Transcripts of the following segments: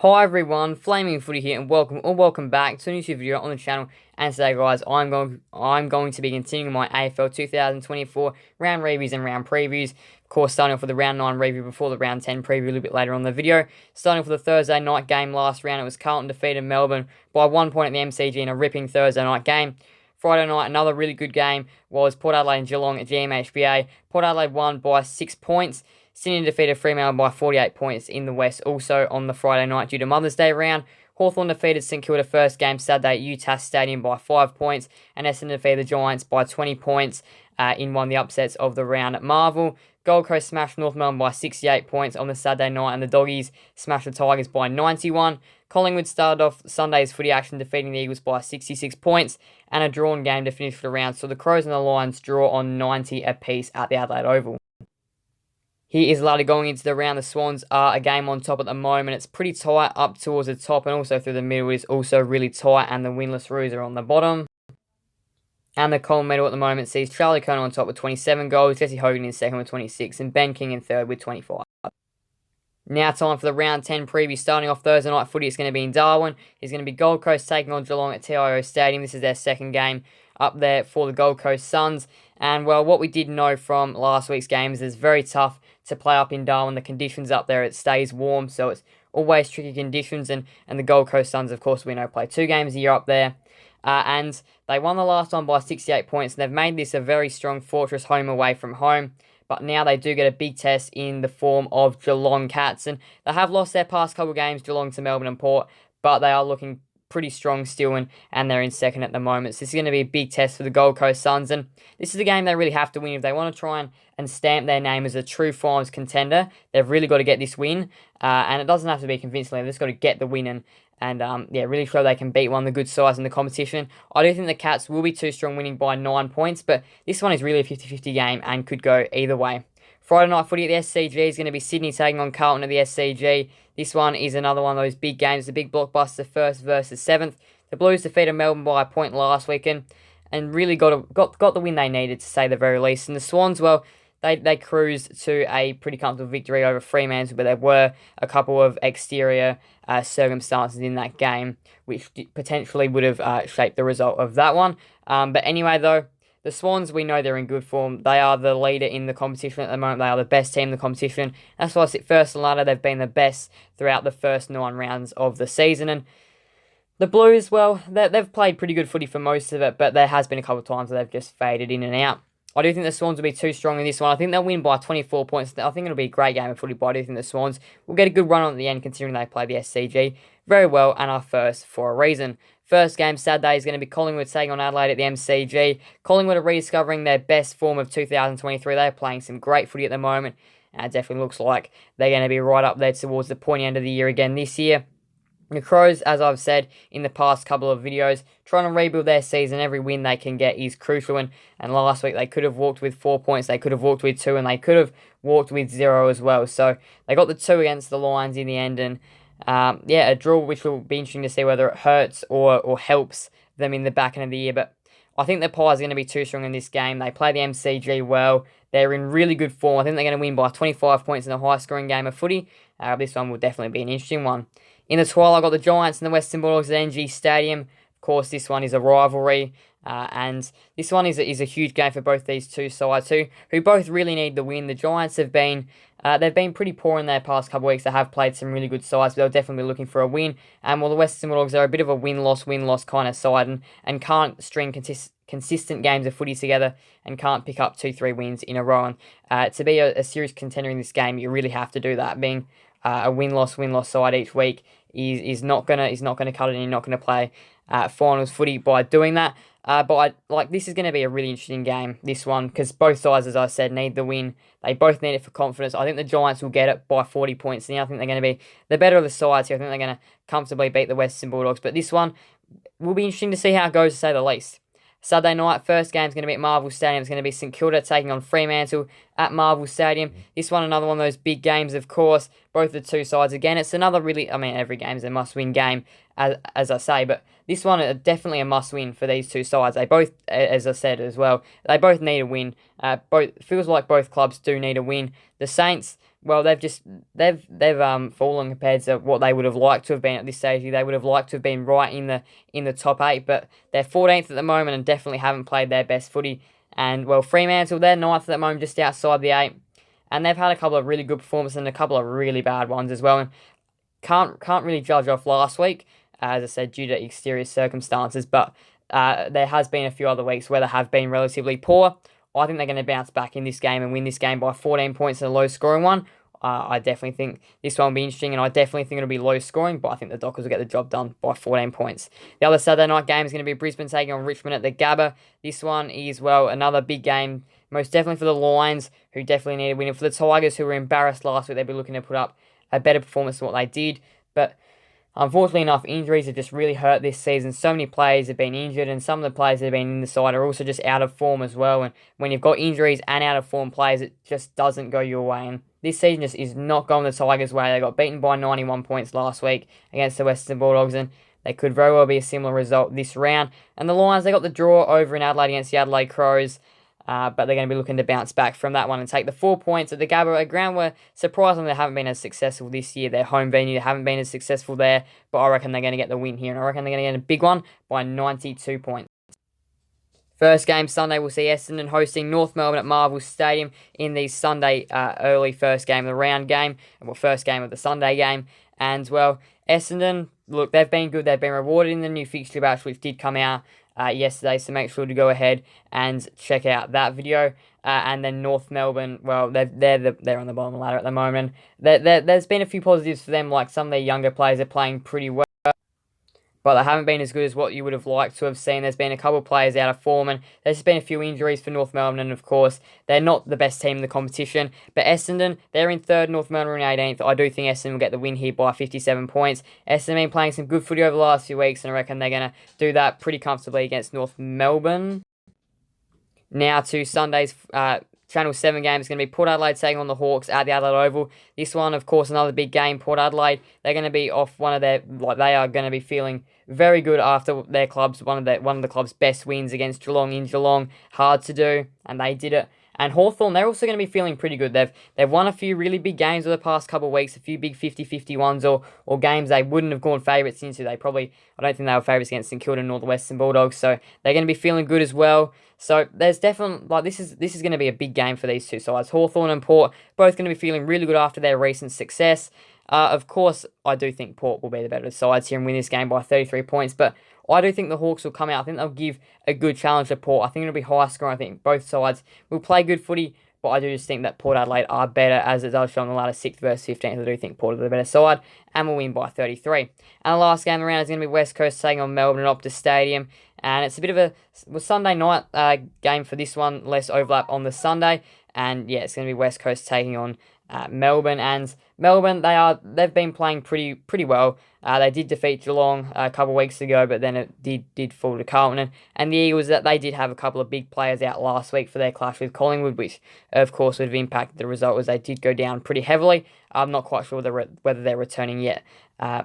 Hi everyone, Flaming Footy here, and welcome back to a new video on the channel. And today, guys, I'm going to be continuing my AFL 2024 round reviews and round previews. Of course, starting off with the round 9 review before the round 10 preview a little bit later on in the video. Starting off with the Thursday night game last round, it was Carlton defeated Melbourne by 1 point at the MCG in a ripping Thursday night game. Friday night, another really good game was Port Adelaide and Geelong at GMHBA. Port Adelaide won by 6 points. Sydney defeated Fremantle by 48 points in the West. Also on the Friday night due to Mother's Day round, Hawthorn defeated St Kilda first game Saturday at UTAS Stadium by 5 points, and Essendon defeated the Giants by 20 points in one of the upsets of the round at Marvel. Gold Coast smashed North Melbourne by 68 points on the Saturday night, and the Doggies smashed the Tigers by 91. Collingwood started off Sunday's footy action defeating the Eagles by 66 points, and a drawn game to finish for the round. So the Crows and the Lions draw on 90 apiece at the Adelaide Oval. Here is Lada going into the round. The Swans are a game on top at the moment. It's pretty tight up towards the top, and also through the middle is also really tight, and the winless Roos are on the bottom. And the Coleman medal at the moment sees Charlie Kerner on top with 27 goals, Jesse Hogan in second with 26, and Ben King in third with 25. Now time for the round 10 preview. Starting off Thursday night footy, it's going to be in Darwin. It's going to be Gold Coast taking on Geelong at TIO Stadium. This is their second game up there for the Gold Coast Suns. And, well, what we did know from last week's games is it's very tough to play up in Darwin. The conditions up there, it stays warm, so it's always tricky conditions. And the Gold Coast Suns, of course, we know play 2 games a year up there. And they won the last one by 68 points. And they've made this a very strong fortress home away from home. But now they do get a big test in the form of Geelong Cats. And they have lost their past couple of games, Geelong to Melbourne and Port, but they are looking pretty strong still, and they're in second at the moment. So this is going to be a big test for the Gold Coast Suns, and this is a game they really have to win. If they want to try and stamp their name as a true finals contender, they've really got to get this win, and it doesn't have to be convincingly. They've just got to get the win and really show they can beat one of the good sides in the competition. I do think the Cats will be too strong, winning by 9 points, but this one is really a 50-50 game and could go either way. Friday night footy at the SCG is going to be Sydney taking on Carlton at the SCG. This one is another one of those big games, the big blockbuster, first versus 7th. The Blues defeated Melbourne by a point last weekend and really got the win they needed, to say the very least. And the Swans, well, they cruised to a pretty comfortable victory over Fremantle, but there were a couple of exterior circumstances in that game which potentially would have shaped the result of that one. But anyway, though, the Swans, we know they're in good form. They are the leader in the competition at the moment. They are the best team in the competition. That's why I sit first and ladder. They've been the best throughout the first 9 rounds of the season. And the Blues, well, they've played pretty good footy for most of it, but there has been a couple of times where they've just faded in and out. I do think the Swans will be too strong in this one. I think they'll win by 24 points. I think it'll be a great game of footy, but I do think the Swans will get a good run on at the end, considering they play the SCG very well and are first for a reason. First game Saturday is going to be Collingwood taking on Adelaide at the MCG. Collingwood are rediscovering their best form of 2023. They're playing some great footy at the moment, and it definitely looks like they're going to be right up there towards the pointy end of the year again this year. The Crows, as I've said in the past couple of videos, trying to rebuild their season. Every win they can get is crucial, and last week they could have walked with 4 points, they could have walked with 2, and they could have walked with 0 as well. So they got the 2 against the Lions in the end, and a draw which will be interesting to see whether it hurts or helps them in the back end of the year. But I think the Pies are going to be too strong in this game. They play the MCG well. They're in really good form. I think they're going to win by 25 points in a high-scoring game of footy. This one will definitely be an interesting one. In the twilight, I've got the Giants and the Western Bulldogs at NG Stadium. Of course, this one is a rivalry, and this one is a huge game for both these two sides who both really need the win. The Giants have been they've been pretty poor in their past couple of weeks. They have played some really good sides, but they'll definitely be looking for a win. And while the Western Bulldogs are a bit of a win-loss kind of side and can't string consistent games of footy together and can't pick up 2-3 wins in a row. And to be a serious contender in this game, you really have to do that. Being a win-loss side each week is not gonna cut it, and you're not gonna play finals footy by doing that. This is going to be a really interesting game, this one, because both sides, as I said, need the win. They both need it for confidence. I think the Giants will get it by 40 points. And I think they're going to be the better of the sides here. I think they're going to comfortably beat the Western Bulldogs. But this one will be interesting to see how it goes, to say the least. Saturday night, first game is going to be at Marvel Stadium. It's going to be St Kilda taking on Fremantle at Marvel Stadium. This one, another one of those big games, of course. Both the two sides, again, it's another really, every game is a must-win game, as I say, but this one is definitely a must-win for these two sides. They both, as I said as well, they both need a win. Feels like both clubs do need a win. The Saints, well, they've fallen compared to what they would have liked to have been at this stage. They would have liked to have been right in the top 8, but they're 14th at the moment and definitely haven't played their best footy. And well, Fremantle, they're 9th at the moment, just outside the 8, and they've had a couple of really good performances and a couple of really bad ones as well. And can't really judge off last week, as I said, due to exterior circumstances, but there has been a few other weeks where they have been relatively poor. I think they're going to bounce back in this game and win this game by 14 points in a low-scoring one. I definitely think this one will be interesting, and I definitely think it'll be low-scoring, but I think the Dockers will get the job done by 14 points. The other Saturday night game is going to be Brisbane taking on Richmond at the Gabba. This one is, well, another big game, most definitely for the Lions, who definitely need to win. And for the Tigers, who were embarrassed last week, they'll be looking to put up a better performance than what they did. But unfortunately enough, injuries have just really hurt this season. So many players have been injured, and some of the players that have been in the side are also just out of form as well. And when you've got injuries and out of form players, it just doesn't go your way. And this season just is not going the Tigers' way. They got beaten by 91 points last week against the Western Bulldogs, and they could very well be a similar result this round. And the Lions, they got the draw over in Adelaide against the Adelaide Crows. But they're going to be looking to bounce back from that one and take the 4 points at the Gabba, a ground where surprisingly they haven't been as successful this year. Their home venue, they haven't been as successful there, but I reckon they're going to get the win here, and I reckon they're going to get a big one by 92 points. First game Sunday, we'll see Essendon hosting North Melbourne at Marvel Stadium in the Sunday early first game of the round game, well, first game of the Sunday game. And, well, Essendon, look, they've been good. They've been rewarded in the new fixture batch, which did come out yesterday, so make sure to go ahead and check out that video. And then North Melbourne, well, they're on the bottom of the ladder at the moment. There's been a few positives for them, like some of their younger players are playing pretty well, but they haven't been as good as what you would have liked to have seen. There's been a couple of players out of form, and there's been a few injuries for North Melbourne, and of course, they're not the best team in the competition. But Essendon, they're in 3rd, North Melbourne in 18th. I do think Essendon will get the win here by 57 points. Essendon have been playing some good footy over the last few weeks, and I reckon they're going to do that pretty comfortably against North Melbourne. Now to Sunday's Channel 7 game is going to be Port Adelaide taking on the Hawks at the Adelaide Oval. This one, of course, another big game. Port Adelaide, they're going to be off one of their, they are going to be feeling very good after their club's, one of the club's best wins against Geelong in Geelong. Hard to do, and they did it. And Hawthorn, they're also going to be feeling pretty good. They've won a few really big games over the past couple of weeks, a few big 50-50 ones or games they wouldn't have gone favourites into. I don't think they were favourites against St Kilda nor the Western Bulldogs, so they're going to be feeling good as well. So there's definitely, this is going to be a big game for these two sides. Hawthorn and Port both going to be feeling really good after their recent success. Of course, I do think Port will be the better sides here and win this game by 33 points, but I do think the Hawks will come out. I think they'll give a good challenge to Port. I think it'll be high scoring. I think both sides will play good footy, but I do just think that Port Adelaide are better, as it does show on the ladder, 6th versus 15th. I do think Port are the better side and will win by 33. And the last game around is going to be West Coast taking on Melbourne at Optus Stadium. And it's a bit of a Sunday night game for this one, less overlap on the Sunday. And yeah, it's going to be West Coast taking on Melbourne. And Melbourne, they've been playing pretty well. They did defeat Geelong a couple of weeks ago, but then it did fall to Carlton. And the Eagles, that they did have a couple of big players out last week for their clash with Collingwood, which of course would have impacted the result, as they did go down pretty heavily. I'm not quite sure whether they're returning yet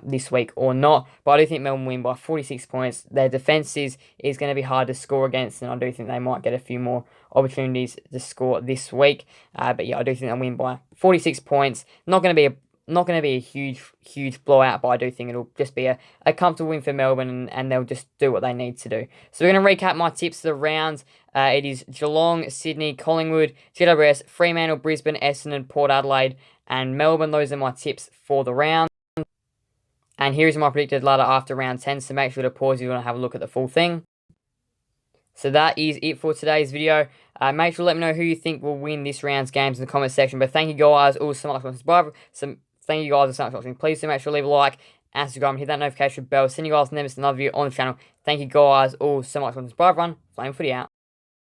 this week or not, but I do think Melbourne win by 46 points. Their defence is going to be hard to score against, and I do think they might get a few more opportunities to score this week. But yeah, I do think they'll win by 46 points. Not going to be a huge blowout, but I do think it'll just be a comfortable win for Melbourne, and they'll just do what they need to do. So we're going to recap my tips for the rounds. It is Geelong, Sydney, Collingwood, GWS, Fremantle, Brisbane, Essendon, Port Adelaide, and Melbourne. Those are my tips for the round. And here's my predicted ladder after round 10, so make sure to pause if you want to have a look at the full thing. So that is it for today's video. Make sure to let me know who you think will win this round's games in the comment section. But thank you guys all so much for subscribing. Thank you guys so much for watching. Please do make sure to leave a like and subscribe and hit that notification bell. Send you guys never miss another video on the channel. Thank you guys all so much for subscribing. Flame Footy out.